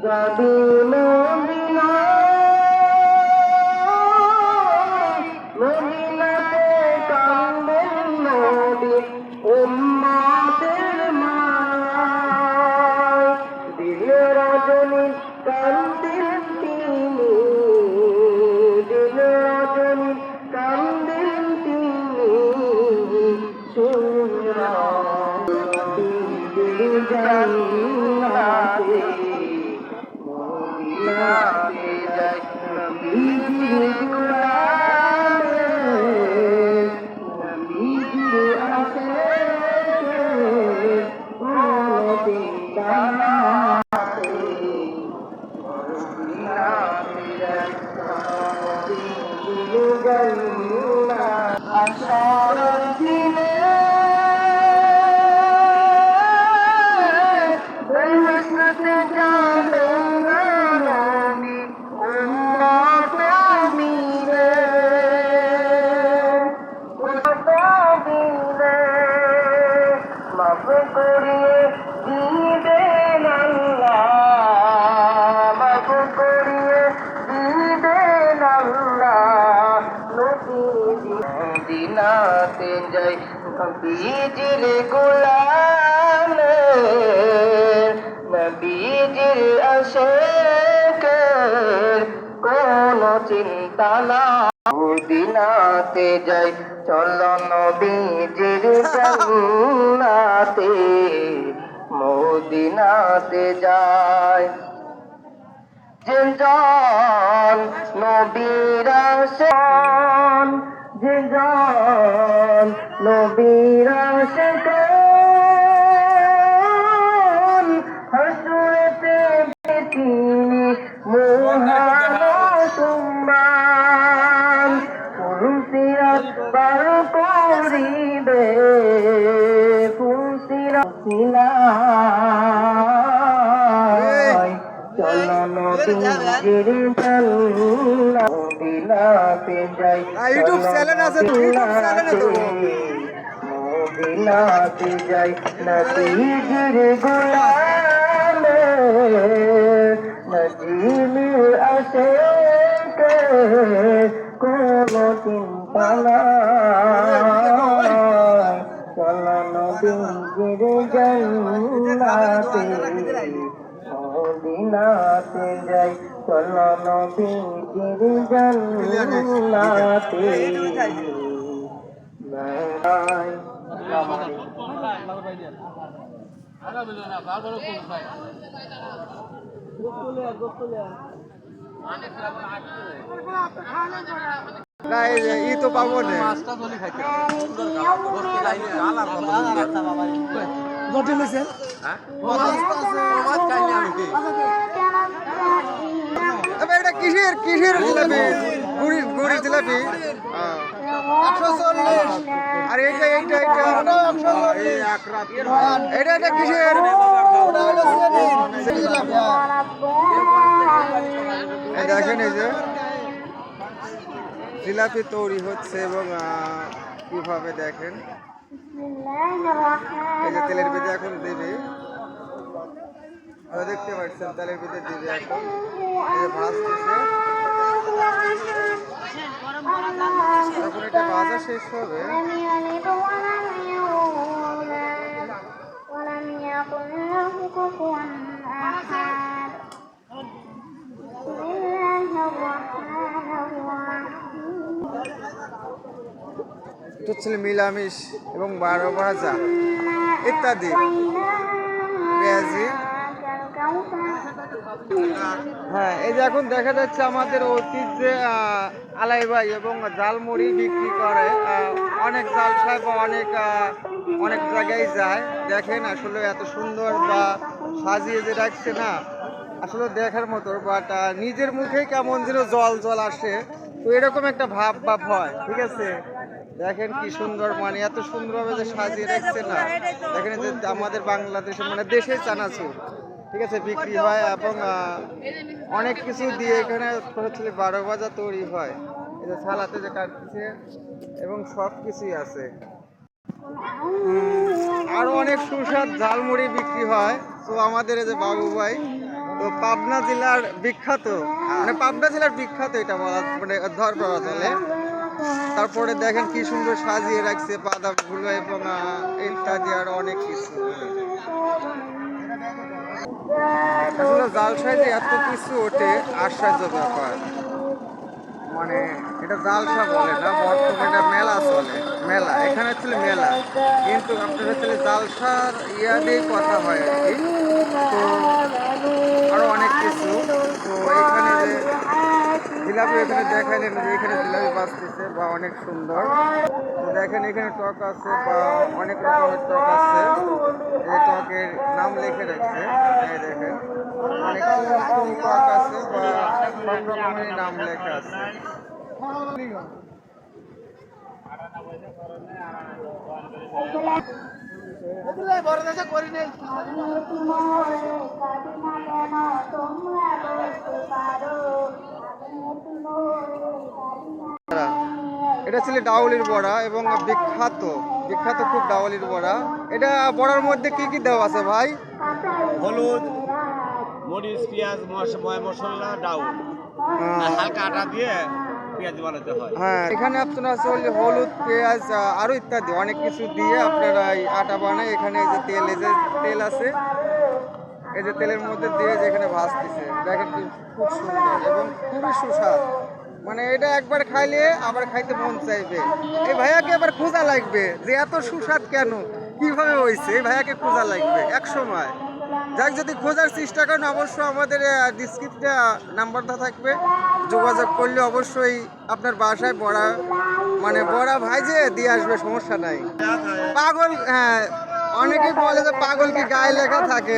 যাবি মদিনাতে কান্দেন নবী উম্মতের মায় দিলে রজনী কান্দিন তিনি দিলে রজনী কান্দিন তিনি সুরা দিল জান্নাতে মদিনাতে যাই নবীজির গুলামে নবীজির আশিকে মদিনাতে মদিনাতে যাই নবীজির জান্নাত আশার দিনে মাফ করিয়ে দিবেন আল্লাহ মাফ করিয়ে দিবেন আল্লাহ মদিনাতে যাই নবীজির গোলামে নবীজির আশিকের কোনো চিন্তা না মদিনাতে যাই চলো নবীজির জান্নাতে মদিনাতে যাই জিনজান নবীর আশিক জিনজান নবীর আশিক হযরতে তিনি মুহাম্মদ ফুলসিরাত পার করিবে ফুলসিরাত সিলাই চলো নবীজির মদিনাতে যাই ইউটিউব চ্যানেল আছে মদিনাতে যাই নবীজির গোলামে নবীজির আশিকে কোনো চিন্তা নাই চলো নবীজির জান্নাতে মদিনাতে যাই চলো নবীজির জান্নাতে ই তো পাবো না এটা কিসের কিসের জিলাপি গুড়ির জিলাপি 140 আর এইটা এইটা এইটা এটা কিসের দেখেন এই যে জিলাপি তৈরি হচ্ছে এবং কিভাবে দেখেন এই যে তেলের ভিতরে এখন দেবে দেখতে পাচ্ছেন তেলের ভিতরে দিবে এখন এই যে ভাজতেছে যখন এটা ভাজা শেষ হবে এটা ছিল মিলামিশ এবং 12 ভাজা ইত্যাদি পেঁয়াজি। হ্যাঁ এই যে এখন দেখা যাচ্ছে আমাদের ঐতিহ্যে আলাই ভাই এবং জালমুড়ি বিক্রি করে অনেক জাল সাহেব অনেক জায়গায় যায় দেখেন আসলে এত সুন্দর বা সাজিয়ে যে রাখছে না আসলে দেখার মতো বাট নিজের মুখেই কেমন যেন জল জল আসে তো এরকম একটা ভাব হয় ঠিক আছে। দেখেন কি সুন্দর মানে এত সুন্দরভাবে যে সাজিয়ে রাখছে না দেখেন যে আমাদের বাংলাদেশে মানে দেশে চানাচুর ঠিক আছে বিক্রি হয় এবং অনেক কিছু দিয়ে এখানে হচ্ছে 12 ভাজা তৈরি হয় এই যে সালাতে যে কাটছে এবং সব কিছুই আছে। আরো অনেক সুস্বাদ ঝালমুড়ি বিক্রি হয়। তো আমাদের এই যে বাবু ভাই, তো পাবনা জেলার বিখ্যাত, মানে পাবনা জেলার বিখ্যাত এটা বলা মানে ধর পাওয়া চলে। তারপরে দেখেন কি সুন্দর সাজিয়ে রাখছে বাদাম গুলো এবং ইত্যাদি আরো অনেক কিছু। আসলে জাল সাইজে এত কিছু ওঠে আশ্চর্য ব্যাপার। মানে এটা জালসা বলে না, বর্তমানে এটা মেলা চলে, মেলা এখানে ছিল মেলা, কিন্তু আপনার হচ্ছে জালসার দিয়েই কথা হয় আর কি। তো আরো অনেক কিছু। তো এখানে যে জিলাপি এখানে দেখাইলেন যে এখানে জিলাপি বাঁচতেছে বা অনেক সুন্দর। তো দেখেন এখানে টক আছে বা অনেক রকমের টক আছে, এই টকের নাম লিখে রাখছে। এই দেখেন অনেক কোন টক আছে বা সব রকমের নাম লেখা আছে। এটা ছিল ডাউলির বড়া এবং বিখ্যাত বিখ্যাত খুব ডাউলির বড়া। এটা বড়ার মধ্যে কি কি দেওয়া আছে ভাই? হলুদ, মরিচ, পেঁয়াজ, মশলা, ডাউল আর হালকা আটা দিয়ে পেঁয়াজ বানাতে হয়। হ্যাঁ, এখানে আপনার আছে হলুদ, পেঁয়াজ আরো ইত্যাদি অনেক কিছু দিয়ে আপনারা এই আটা বানায়। এখানে এই যে তেল, এই যে তেল আছে, এই যে তেলের মধ্যে দিয়ে যেখানে ভাজতেছে দেখেন কি খুব সুন্দর এবং খুবই সুস্বাদ। মানে এটা একবার খাইলে আবার খাইতে মন চাইবে। এই ভাইয়াকে আবার খোঁজা লাগবে যে এত সুস্বাদ কেন, কিভাবে হয়েছে, এই ভাইয়াকে খোঁজা লাগবে এক সময়। যাক, যদি খোঁজার চেষ্টা করেন অবশ্যই আমাদের ডিসক্রিপশনে নাম্বার দেওয়া থাকবে, যোগাযোগ করলে অবশ্যই আপনার বাসায় বড়া মানে বড়া ভাইজে দিয়ে আসবে, সমস্যা নাই। পাগল, হ্যাঁ অনেকেই বলে যে পাগল কি গায়ে লেখা থাকে,